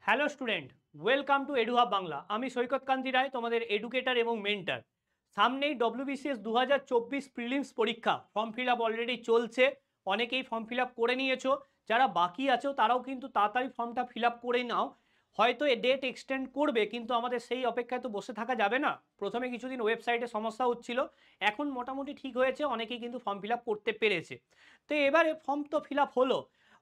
Hello student, welcome to এডুহাব Bangla. আমি সৈকত কান্তি রায়, তোমাদের educator এবং মেন্টার। সামনেই ডব্লিউবিসিএস 2024 প্রিলিমস পরীক্ষা, ফর্ম ফিল আপ অলরেডি চলছে। অনেকেই ফর্ম ফিল আপ করে নিয়েছো, যারা বাকি আছো তারাও কিন্তু তাড়াতাড়ি ফর্মটা ফিল আপ করে নাও। হয়তো এ ডেট এক্সটেন্ড করবে, কিন্তু আমাদের সেই অপেক্ষায় তো বসে থাকা যাবে না। প্রথমে কিছুদিন ওয়েবসাইটে সমস্যা হচ্ছিল, এখন মোটামুটি ঠিক হয়েছে, অনেকেই কিন্তু ফর্ম ফিল আপ করতে পেরেছে। তো এবারে ফর্ম তো ফিল আপ হলো,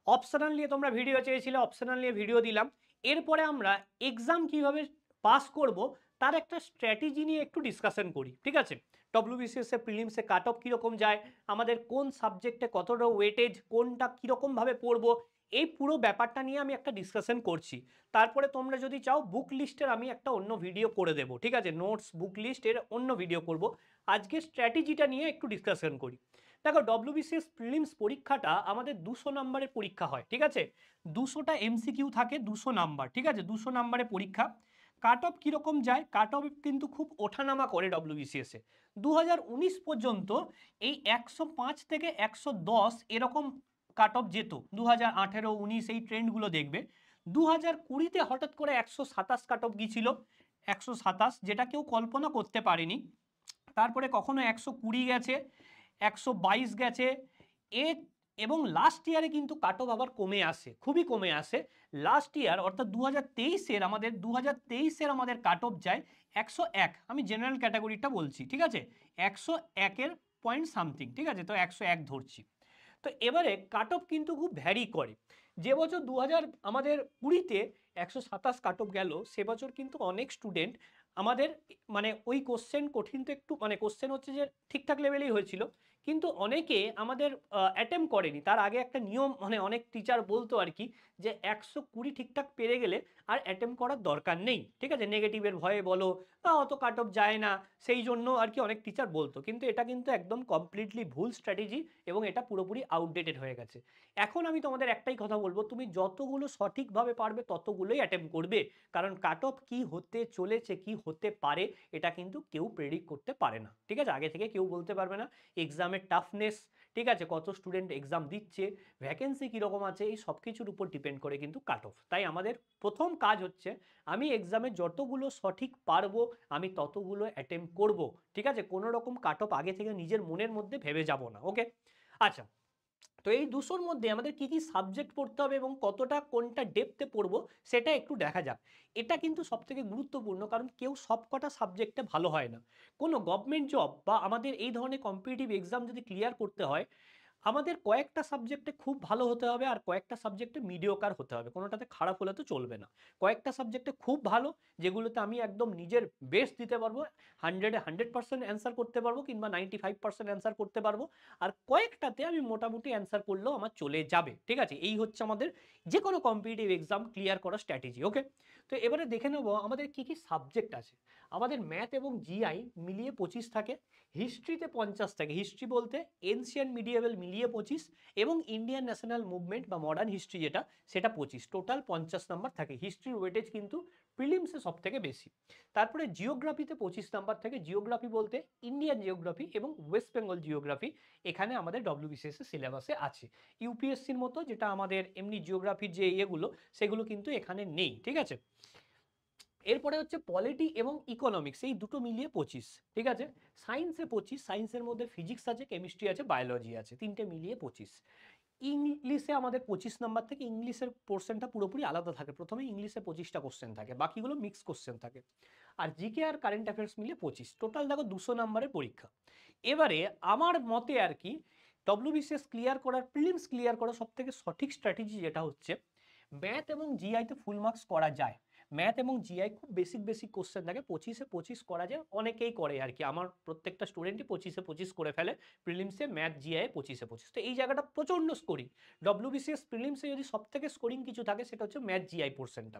অপশনাল নিয়ে তোমরা ভিডিও চেয়েছিলে, অপশনাল নিয়ে ভিডিও দিলাম। এরপরে আমরা এক্সাম কিভাবে পাস করব তার একটা স্ট্র্যাটেজি নিয়ে একটু ডিসকাশন করি, ঠিক আছে? ডব্লিউবিসিএস এর প্রিলিমসে কাট অফ কীরকম যায়, আমাদের কোন সাবজেক্টে কতটা ওয়েটেজ, কোনটা কীরকমভাবে পড়বো, এই পুরো ব্যাপারটা নিয়ে আমি একটা ডিসকাশন করছি। তারপরে তোমরা যদি চাও বুক লিস্টের আমি একটা অন্য ভিডিও করে দেবো, ঠিক আছে? নোটস বুক লিস্ট এর অন্য ভিডিও করব। আজকে স্ট্র্যাটেজিটা নিয়ে একটু ডিসকাশন করি। দেখো, ডব্লিউবিসিএস প্রিলিমস পরীক্ষাটা আমাদের 200 নম্বরের পরীক্ষা হয়, ঠিক আছে? 200টা এমসিকিউ থাকে, 200 নাম্বার, ঠিক আছে? 200 নাম্বারের পরীক্ষা। কাট অফ কীরকম যায়? কাট অফ কিন্তু খুব ওঠানামা করে ডব্লিউবিসিএসে। 2019 পর্যন্ত এই 105 থেকে 110 এরকম কাট অফ যেত। 2018, 19 এই ট্রেন্ডগুলো দেখবে। 2020-তে হঠাৎ করে 127 কাট অফ গিয়েছিল, 127, যেটা কেউ কল্পনা করতে পারেনি। তারপরে কখনো 120 গেছে, 122 গেছে। এ এবং লাস্ট ইয়ারে কিন্তু কাট অফ আবার কমে আসে, খুবই কমে আসে। লাস্ট ইয়ার অর্থাৎ 2023-এর আমাদের কাট অফ যায় 101। আমি জেনারেল ক্যাটাগরিটা বলছি, ঠিক আছে? 101-এর পয়েন্ট সামথিং, ঠিক আছে? তো 101 ধরছি। তো এবারে কাট অফ কিন্তু খুব ভ্যারি করে। যে বছর 2020-তে 127 কাট অফ গেল, সে বছর কিন্তু অনেক স্টুডেন্ট আমাদের মানে ওই কোশ্চেন কঠিন তো একটু, মানে কোশ্চেন হচ্ছে যে ঠিকঠাক লেভেলেই হয়েছিল, কিন্তু অনেকে আমাদের অ্যাটেম্প করেনি। তার আগে একটা নিয়ম, মানে অনেক টিচার বলতো আর কি, যে 120 ঠিকঠাক পেরে গেলে আর অ্যাটেম্প করার দরকার নেই, ঠিক আছে? নেগেটিভের ভয়ে বলো বা অত কাট অফ যায় না, সেই জন্য আর কি অনেক টিচার বলতো। কিন্তু এটা কিন্তু একদম কমপ্লিটলি ভুল স্ট্র্যাটেজি এবং এটা পুরোপুরি আউটডেটেড হয়ে গেছে। এখন আমি তোমাদের একটাই কথা বলবো, তুমি যতগুলো সঠিকভাবে পারবে ততগুলোই অ্যাটেম্প করবে। কারণ কাট অফ কী হতে চলেছে, কি হতে পারে, এটা কিন্তু কেউ প্রেডিক্ট করতে পারে না, ঠিক আছে? আগে থেকে কেউ বলতে পারবে না। এক্সামের টাফনেস, ঠিক আছে, কত স্টুডেন্ট এক্সাম দিচ্ছে, ভ্যাকেন্সি কীরকম আছে, এই সব কিছুর উপর ডিপেন্ড করে কিন্তু কাট অফ। তাই আমাদের প্রথম কাজ হচ্ছে, আমি এক্সামে যতগুলো সঠিক পারবো আমি ততগুলো অ্যাটেম্প করব, ঠিক আছে? কোনো রকম কাট অফ আগে থেকে নিজের মনের মধ্যে ভেবে যাব না, ওকে? আচ্ছা, তো এই 200-র মধ্যে আমাদের কি কি সাবজেক্ট পড়তে হবে এবং কতটা কোনটা ডেপথে পড়বো সেটা একটু দেখা যাক। এটা কিন্তু সবথেকে গুরুত্বপূর্ণ, কারণ কেউ সবকটা সাবজেক্টে ভালো হয় না। কোনো গভর্নমেন্ট জব বা আমাদের এই ধরনের কম্পিটিটিভ এক্সাম যদি ক্লিয়ার করতে হয়, আমাদের কয়েকটা সাবজেক্টে খুব ভালো হতে হবে আর কয়েকটা সাবজেক্টে মিডিওকার হতে হবে, কোনোটাতে খারাপ হলে তো চলবে না। কয়েকটা সাবজেক্টে খুব ভালো, যেগুলোতে আমি একদম নিজের বেস্ট দিতে পারবো, 100-এ 100% অ্যান্সার করতে পারবো, কিংবা 95% অ্যান্সার করতে পারবো। আর কয়েকটাতে আমি মোটামুটি অ্যান্সার করলেও আমার চলে যাবে, ঠিক আছে? এই হচ্ছে আমাদের যে কোনো কম্পিটিটিভ এক্সাম ক্লিয়ার করার স্ট্র্যাটেজি, ওকে? তো এবারে দেখে নেবো আমাদের কি কি সাবজেক্ট আছে। আমাদের ম্যাথ এবং জিআই মিলিয়ে 25 থাকে, হিস্ট্রিতে 50 থাকে। হিস্ট্রি বলতে এনশিয়ান্ট মিডিয়েভেল মিলিয়ে 25, এবং ইন্ডিয়ান ন্যাশনাল মুভমেন্ট বা মডার্ন হিস্ট্রি যেটা, সেটা 25। টোটাল 50 নাম্বার থাকে। হিস্ট্রির ওয়েটেজ কিন্তু প্রিলিমসে সব থেকে বেশি। তারপরে জিওগ্রাফিতে 25 নাম্বার থেকে। জিওগ্রাফি বলতে ইন্ডিয়ান জিওগ্রাফি এবং ওয়েস্ট বেঙ্গল জিওগ্রাফি এখানে আমাদের ডব্লিউবিসিএস এর সিলেবাসে আছে। ইউপিএসসির মতো যেটা আমাদের এমনি জিওগ্রাফির যে ইয়েগুলো, সেগুলো কিন্তু এখানে নেই, ঠিক আছে? এরপরে হচ্ছে পলিটি এবং ইকোনমিক্স, এই দুটো মিলিয়ে 25, ঠিক আছে? সায়েন্সে 25, সায়েন্সের মধ্যে ফিজিক্স আছে, কেমিস্ট্রি আছে, বায়োলজি আছে, তিনটে মিলিয়ে 25। ইংলিশে আমাদের 25 নাম্বার থেকে। ইংলিশের পোর্শনটা পুরোপুরি আলাদা থাকে, প্রথমে ইংলিশে 25টা কোশ্চেন থাকে, বাকিগুলো মিক্স কোশ্চেন থাকে। আর জিকে আর কারেন্ট অ্যাফেয়ার্স মিলিয়ে 25, টোটাল দেখো 200 নাম্বারের পরীক্ষা। এবারে আমার মতে আর কি, ডব্লিউবিসিএস ক্লিয়ার করার, প্রিলিমস ক্লিয়ার করার সব থেকে সঠিক স্ট্র্যাটেজি যেটা হচ্ছে, ম্যাথ এবং জিআইতে ফুল মার্কস করা যায়। ম্যাথ এবং জিআই খুব বেসিক বেসিক কোশ্চেন থাকে, 25-এ 25 করা যায়, অনেকেই করে আর কি। আমার প্রত্যেকটা স্টুডেন্টই 25-এ 25 করে ফেলে প্রিলিমসে, ম্যাথ জিআই 25-এ 25। তো এই জায়গাটা প্রচণ্ড স্কোরিং। ডব্লিউবিসিএস প্রিলিমসে যদি সব থেকে স্কোরিং কিছু থাকে সেটা হচ্ছে ম্যাথ জিআই পোর্শনটা।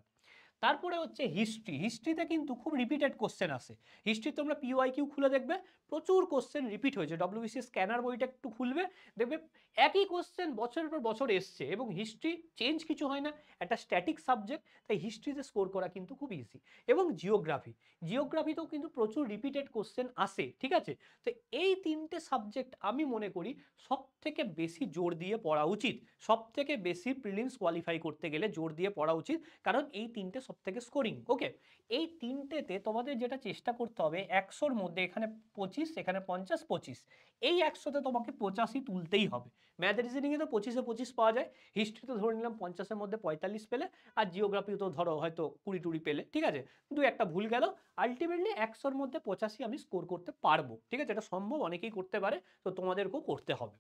তারপরে হচ্ছে হিস্ট্রি। হিস্ট্রিতে কিন্তু খুব রিপিটেড কোশ্চেন আসে। হিস্ট্রি তোমরা পিওয়াইকিউ খুলে দেখবে, প্রচুর কোশ্চেন রিপিট হয়েছে। ডব্লিউবিসি স্ক্যানার বইটা একটু খুলবে, দেখবে একই কোশ্চেন বছরের পর বছর এসছে, এবং হিস্ট্রি চেঞ্জ কিছু হয় না, একটা স্ট্যাটিক সাবজেক্ট, তাই হিস্ট্রিতে স্কোর করা কিন্তু খুব ইজি। এবং জিওগ্রাফি, জিওগ্রাফিতেও কিন্তু প্রচুর রিপিটেড কোশ্চেন আসে, ঠিক আছে। তো এই তিনটে সাবজেক্ট আমি মনে করি সব থেকে বেশি জোর দিয়ে পড়া উচিত, সব থেকে বেশি প্রিলিমস কোয়ালিফাই করতে গেলে জোর দিয়ে পড়া উচিত, কারণ এই তিনটে সব থেকে স্কোরিং। ওকে, এই তিনটেতে তোমাদের যেটা চেষ্টা করতে হবে, 100-র মধ্যে এখানে 25, এখানে 50, 25, এই 100-তে তোমাকে 85 তুলতেই হবে। ম্যাথ রিজনিংয়ে তো 25-এ 25 পাওয়া যায়, হিস্ট্রিতে ধরে নিলাম 50-এর মধ্যে 45 পেলে, আর জিওগ্রাফি তো ধরো হয়তো 20-20 পেলে, ঠিক আছে, দু একটা ভুল গেল, আলটিমেটলি 100-র মধ্যে 85 আমি স্কোর করতে পারবো, ঠিক আছে, এটা সম্ভব, অনেকেই করতে পারে, তো তোমাদেরকেও করতে হবে।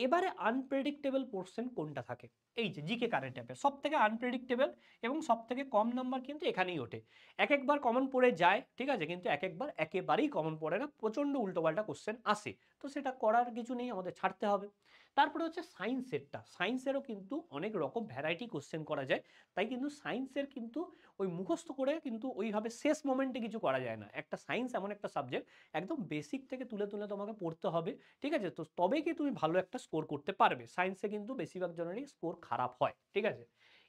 এবারে আনপ্রেডিক্টেবল পোর্শন কোনটা থাকে, এই যে জিকে কারেন্ট অ্যাফেয়ার সব থেকে আনপ্রেডিক্টেবল, এবং সব থেকে কম নাম্বার কিন্তু এখানেই ওঠে। এক একবার কমন পড়ে যায়, ঠিক আছে, কিন্তু এক একবার একেবারেই কমন পড়ে না, প্রচণ্ড উল্টোপাল্টা কোশ্চেন আসে, তো সেটা করার কিছু নেই, আমাদের ছাড়তে হবে। তারপরে হচ্ছে সায়েন্সেরটা, সায়েন্সেরও কিন্তু অনেক রকম ভ্যারাইটি কোশ্চেন করা যায়, তাই কিন্তু সায়েন্সের কিন্তু ওই মুখস্থ করে কিন্তু ওইভাবে শেষ মোমেন্টে কিছু করা যায় না। একটা সায়েন্স এমন একটা সাবজেক্ট, একদম বেসিক থেকে তুলে তুলে তোমাকে পড়তে হবে, ঠিক আছে, তো তবে কি তুমি ভালো একটা স্কোর করতে পারবে। সায়েন্সে কিন্তু বেশিরভাগ জনেরই স্কোর খারাপ হয়, ঠিক আছে।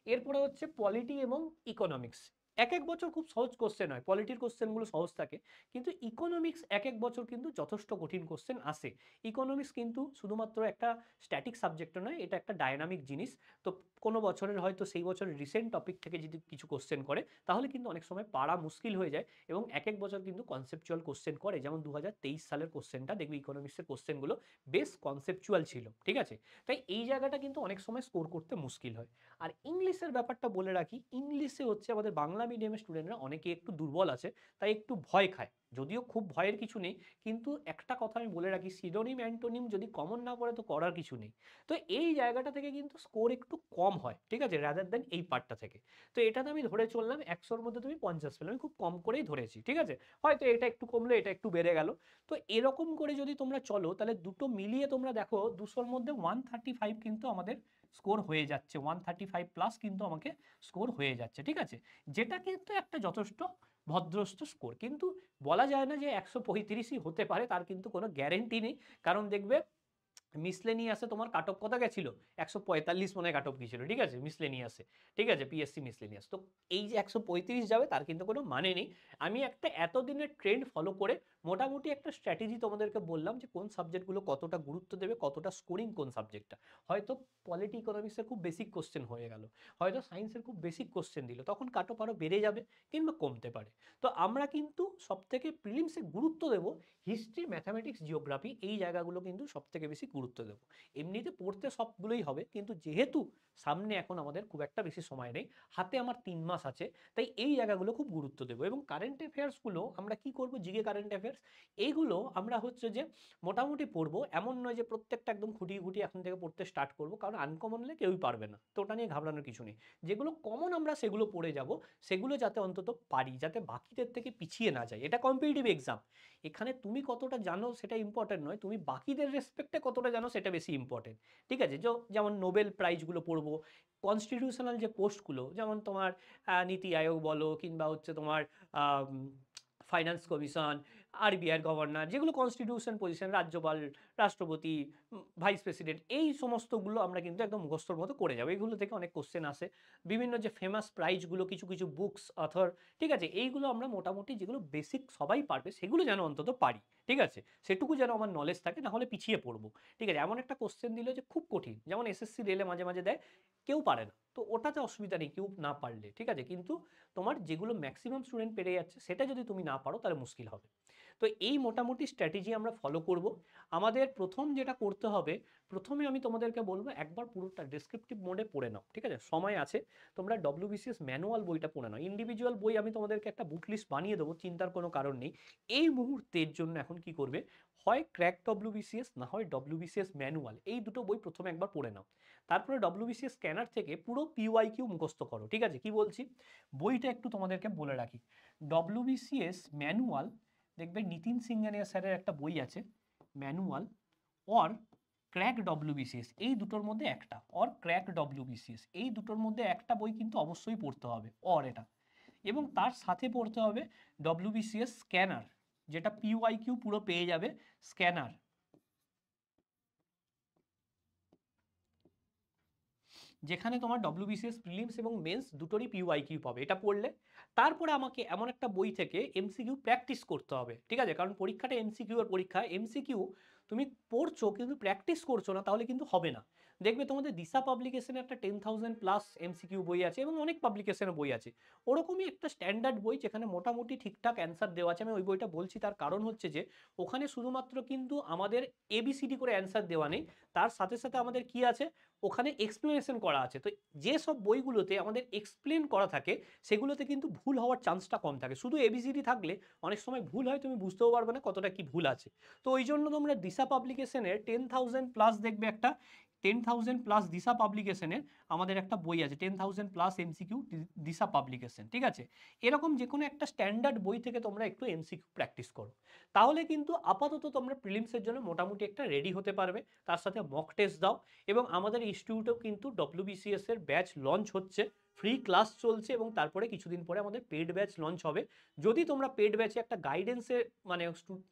এরপরে হচ্ছে পলিটি এবং ইকোনমিক্স। এক এক বছর খুব সহজ কোশ্চেন হয়, পলিটির কোশ্চেনগুলো সহজ থাকে, কিন্তু ইকোনমিক্স এক এক বছর কিন্তু যথেষ্ট কঠিন কোশ্চেন আসে। ইকোনমিক্স কিন্তু শুধুমাত্র একটা স্ট্যাটিক সাবজেক্ট নয়, এটা একটা ডায়নামিক জিনিস। তো কোনো বছরের হয়তো সেই বছরের রিসেন্ট টপিক থেকে যদি কিছু কোশ্চেন করে, তাহলে কিন্তু অনেক সময় পারা মুশকিল হয়ে যায়, এবং এক এক বছর কিন্তু কনসেপচুয়াল কোশ্চেন করে, যেমন 2023 সালের কোশ্চেনটা দেখবি, ইকোনমিক্সের কোশ্চেনগুলো বেশ কনসেপচুয়াল ছিল, ঠিক আছে। তাই এই জায়গাটা কিন্তু অনেক সময় স্কোর করতে মুশকিল হয়। আর ইংলিশের ব্যাপারটা বলে রাখি, ইংলিশে হচ্ছে আমাদের বাংলা মিডিয়ামের স্টুডেন্টরা অনেকে একটু দুর্বল আছে, তাই একটু ভয় খায়, যদিও খুব ভয়ের কিছু নেই, কিন্তু একটা কথা আমি বলে রাখি, সিনোনিম অ্যান্টোনিম যদি কমন না পড়ে তো করার কিছু নেই। তো এই জায়গাটা থেকে কিন্তু স্কোর একটু কম হয়, ঠিক আছে, রাদার দেন এই পার্টটা থেকে। তো এটাতে আমি ধরে চললাম 100-র মধ্যে তুমি 50 পেলে, আমি খুব কম করেই ধরেছি, ঠিক আছে, হয়তো এটা একটু কমলো, এটা একটু বেড়ে গেল। তো এরকম করে যদি তোমরা চলো, তাহলে দুটো মিলিয়ে তোমরা দেখো 200-র মধ্যে 135 কিন্তু আমাদের স্কোর হয়ে যাচ্ছে, 135 প্লাস কিন্তু আমাকে স্কোর হয়ে যাচ্ছে, ঠিক আছে, যেটা কিন্তু একটা যথেষ্ট ভদ্রস্থ স্কোর। কিন্তু বলা যায় না যে 135ই হতে পারে, তার কিন্তু কোনো গ্যারেন্টি নেই, কারণ দেখবে মিসলেনিয়াসে তোমার কাট অফ কত গেছিল, 145 মনে কাট অফ গিয়েছিল, ঠিক আছে, মিসলেনিয়াসে, ঠিক আছে, পিএসসি মিসলেনিয়াস। তো এই যে 135 যাবে তার কিন্তু কোনো মানে নেই। আমি একটা এতদিনের ট্রেন্ড ফলো করে মোটামুটি একটা স্ট্র্যাটেজি তোমাদেরকে বললাম, যে কোন সাবজেক্টগুলো কতটা গুরুত্ব দেবে, কতটা স্কোরিং কোন সাবজেক্টটা। হয়তো পলিটি ইকোনমিক্সের খুব বেসিক কোশ্চেন হয়ে গেল, হয়তো সায়েন্সের খুব বেসিক কোশ্চেন দিল, তখন কাট অফ আরও বেড়ে যাবে কিংবা কমতে পারে। তো আমরা কিন্তু সবথেকে প্রিলিমসে গুরুত্ব দেবো হিস্ট্রি, ম্যাথামেটিক্স, জিওগ্রাফি, এই জায়গাগুলো কিন্তু সবথেকে বেশি গুরুত্ব দেবো। এমনিতে পড়তে সবগুলোই হবে, কিন্তু যেহেতু সামনে এখন আমাদের খুব একটা বেশি সময় নেই, হাতে আমার 3 মাস আছে, তাই এই জায়গাগুলো খুব গুরুত্ব দেবো। এবং কারেন্ট অ্যাফেয়ার্সগুলো আমরা কি করব, জিকে কারেন্ট অ্যাফেয়ার্স এইগুলো আমরা হচ্ছে যে মোটামুটি পড়বো, এমন নয় যে প্রত্যেকটা একদম খুঁটিয়ে খুঁটিয়ে এখন থেকে পড়তে স্টার্ট করবো, কারণ আনকমন হলে কেউই পারবে না, তো ওটা নিয়ে ঘাবড়ানোর কিছু নেই। যেগুলো কমন আমরা সেগুলো পড়ে যাব, সেগুলো যাতে অন্তত পারি, যাতে বাকিদের থেকে পিছিয়ে না যায়। এটা কম্পিটিটিভ এক্সাম, এখানে তুমি কতটা জানো সেটা ইম্পর্টেন্ট নয়, তুমি বাকিদের রেসপেক্টে কতটা জানো সেটা বেশি ইম্পর্টেন্ট, ঠিক আছে। যেমন নোবেল প্রাইজগুলো পড়বো, কনস্টিটিউশনাল যে পোস্টগুলো, যেমন তোমার নীতি আয়োগ বলো, কিংবা হচ্ছে তোমার ফাইন্যান্স কমিশন, আরবিআইয়ের গভর্নর, যেগুলো কনস্টিটিউশন পজিশন, রাজ্যপাল, রাষ্ট্রপতি, ভাইস প্রেসিডেন্ট, এই সমস্তগুলো আমরা কিন্তু একদম মুখস্থর মতো করে যাবো। এগুলো থেকে অনেক কোশ্চেন আসে, বিভিন্ন যে ফেমাস প্রাইজগুলো, কিছু কিছু বুকস, অথর, ঠিক আছে, এইগুলো আমরা মোটামুটি যেগুলো বেসিক সবাই পারবে সেগুলো যেন অন্তত পারি, ঠিক আছে, সেটুকু যেন আমার নলেজ থাকে, না হলে পিছিয়ে পড়বো, ঠিক আছে। এমন একটা কোশ্চেন দিল যে খুব কঠিন, যেমন এসএসসি রেলে মাঝে মাঝে দেয়, কেউ পারে না, তো ওটাতে অসুবিধা নেই কেউ না পারলে, ঠিক আছে, কিন্তু তোমার যেগুলো ম্যাক্সিমাম স্টুডেন্ট পেরে যাচ্ছে সেটা যদি তুমি না পারো তাহলে মুশকিল হবে। তো এই মোটামুটি স্ট্র্যাটেজি আমরা ফলো করব। আমাদের প্রথম যেটা করতে হবে, প্রথমে আমি তোমাদেরকে বলবো একবার পুরোটা ডেসক্রিপটিভ মোডে পড়ে নাও, ঠিক আছে, সময় আছে, তোমরা ডব্লিউবিসিএস ম্যানুয়াল বইটা পড়ে নাও। ইন্ডিভিজুয়াল বই আমি তোমাদেরকে একটা বুক লিস্ট বানিয়ে দেবো, চিন্তার কোনো কারণ নেই। এই মুহূর্তের জন্য এখন কি করবে, হয় ক্র্যাক ডব্লিউবিসিএস, না হয় ডব্লিউবিসিএস ম্যানুয়াল, এই দুটো বই প্রথমে একবার পড়ে নাও। তারপরে ডব্লিউবিসিএস স্ক্যানার থেকে পুরো পিওয়াইকিউ মুখস্থ করো, ঠিক আছে। কি বলছি, বইটা একটু তোমাদেরকে বলে রাখি, ডব্লিউবিসিএস ম্যানুয়াল, দেখবে নিতিন সিংহানিয়া স্যারের একটা বই আছে, ম্যানুয়াল অর ক্র্যাক ডব্লিউবিসিএস, এই দুটোর মধ্যে একটা, অর ক্র্যাক ডব্লিউবিসিএস, এই দুটোর মধ্যে একটা বই কিন্তু অবশ্যই পড়তে হবে, অর এটা। এবং তার সাথে পড়তে হবে ডব্লিউবিসিএস স্ক্যানার, যেটা পিওয়াইকিউ পুরো পেয়ে যাবে স্ক্যানার, যেখানে তোমার ডব্লিউবিসিএস প্রিলিমস এবং মেন্স দুটোরই পিওয়াইকিউ পাবে। এটা পড়লে তারপরে আমাকে এমন একটা বই থেকে এমসিকিউ প্র্যাকটিস করতে হবে, ঠিক আছে? কারণ পরীক্ষাটা এমসিকিউ এর পরীক্ষা, এমসিকিউ তুমি পড়ছো কিন্তু প্র্যাকটিস করছো না, তাহলে কিন্তু হবে না। দেখবে তোমাদের দিশা পাবলিকেশনে একটা 10,000 প্লাস এমসিকিউ বই আছে এবং অনেক পাবলিকেশনের বই আছে, ওরকমই একটা স্ট্যান্ডার্ড বই যেখানে মোটামুটি ঠিকঠাক অ্যান্সার দেওয়া আছে। আমি ওই বইটা বলছি তার কারণ হচ্ছে যে ওখানে শুধুমাত্র কিন্তু আমাদের এবিসিডি করে অ্যান্সার দেওয়া নেই, তার সাথে সাথে আমাদের কি আছে, ওখানে এক্সপ্লেনেশন করা আছে। তো যে সব বইগুলোতে আমাদের এক্সপ্লেন করা থাকে সেগুলোতে কিন্তু ভুল হওয়ার চান্সটা কম থাকে। শুধু এবিসিডি থাকলে অনেক সময় ভুল হয়, তুমি বুঝতেও পারবে না কতটা কি ভুল আছে। তো ওই জন্য তোমরা দিশা পাবলিকেশনের 10,000 প্লাস দেখবে একটা 10,000 প্লাস দিশা পাবলিকেশনের আমাদের একটা বই আছে 10,000 প্লাস এমসিকিউ দিশা পাবলিকেশন, ঠিক আছে? এরকম যে কোনো একটা স্ট্যান্ডার্ড বই থেকে তোমরা একটু এমসিকিউ প্র্যাকটিস করো, তাহলে কিন্তু আপাতত তোমরা প্রিলিমসের জন্য মোটামুটি একটা রেডি হতে পারবে। তার সাথে মক টেস্ট দাও, এবং আমাদের ইনস্টিটিউটেও কিন্তু ডব্লিউবিসিএস এর ব্যাচ লঞ্চ হচ্ছে, ফ্রি ক্লাস চলছে, এবং তারপরে কিছুদিন পরে আমাদের পেড ব্যাচ লঞ্চ হবে। যদি তোমরা পেড ব্যাচে একটা গাইডেন্সে মানে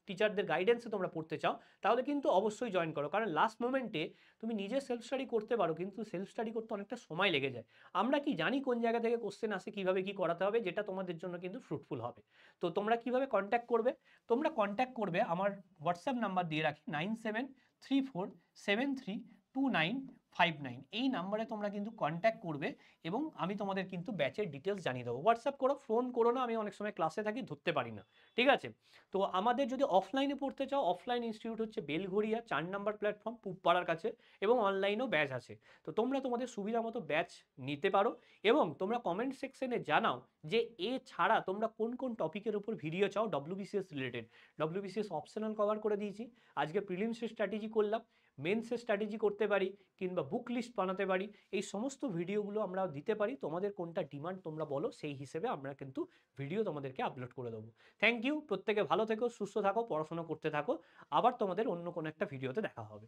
টিচারদের গাইডেন্সে তোমরা পড়তে চাও, তাহলে কিন্তু অবশ্যই জয়েন করো। কারণ লাস্ট মোমেন্টে তুমি নিজে সেলফ স্টাডি করতে পারো, কিন্তু সেলফ স্টাডি করতে অনেকটা সময় লেগে যায়। আমরা কি জানি কোন জায়গা থেকে কোশ্চেন আসে, কিভাবে কি করাতে হবে, যেটা তোমাদের জন্য কিন্তু ফ্রুটফুল হবে। তো তোমরা কিভাবে কন্ট্যাক্ট করবে? তোমরা কন্ট্যাক্ট করবে, আমার হোয়াটসঅ্যাপ নাম্বার দিয়ে রাখি 9734732959, এই নাম্বারে তোমরা কিন্তু কন্ট্যাক্ট করবে এবং আমি তোমাদের কিন্তু ব্যাচের ডিটেলস জানিয়ে দেবো। হোয়াটসঅ্যাপ করো, ফোন করো না, আমি অনেক সময় ক্লাসে থাকি, ধরতে পারি না, ঠিক আছে? তো আমাদের যদি অফলাইনে পড়তে চাও, অফলাইন ইনস্টিটিউট হচ্ছে বেলঘড়িয়া 4 নম্বর প্ল্যাটফর্ম পুবপাড়ার কাছে, এবং অনলাইনেও ব্যাচ আছে। তো তোমরা তোমাদের সুবিধা মতো ব্যাচ নিতে পারো, এবং তোমরা কমেন্ট সেকশনে জানাও যে এ ছাড়া তোমরা কোন কোন টপিকের উপর ভিডিও চাও WBCS related. WBCS optional cover করে দিয়েছি, আজকে প্রিলিমসের স্ট্র্যাটেজি করলাম, মেন্সের স্ট্র্যাটেজি করতে পারি, কিংবা বুক লিস্ট বানাতে পারি, এই সমস্ত ভিডিওগুলো আমরা দিতে পারি। তোমাদের কোনটা ডিমান্ড তোমরা বলো, সেই হিসেবে আমরা কিন্তু ভিডিও তোমাদেরকে আপলোড করে দেবো। থ্যাংক ইউ, প্রত্যেকে ভালো থেকো, সুস্থ থাকো, পড়াশোনা করতে থাকো। আবার তোমাদের অন্য কোনো একটা ভিডিওতে দেখা হবে।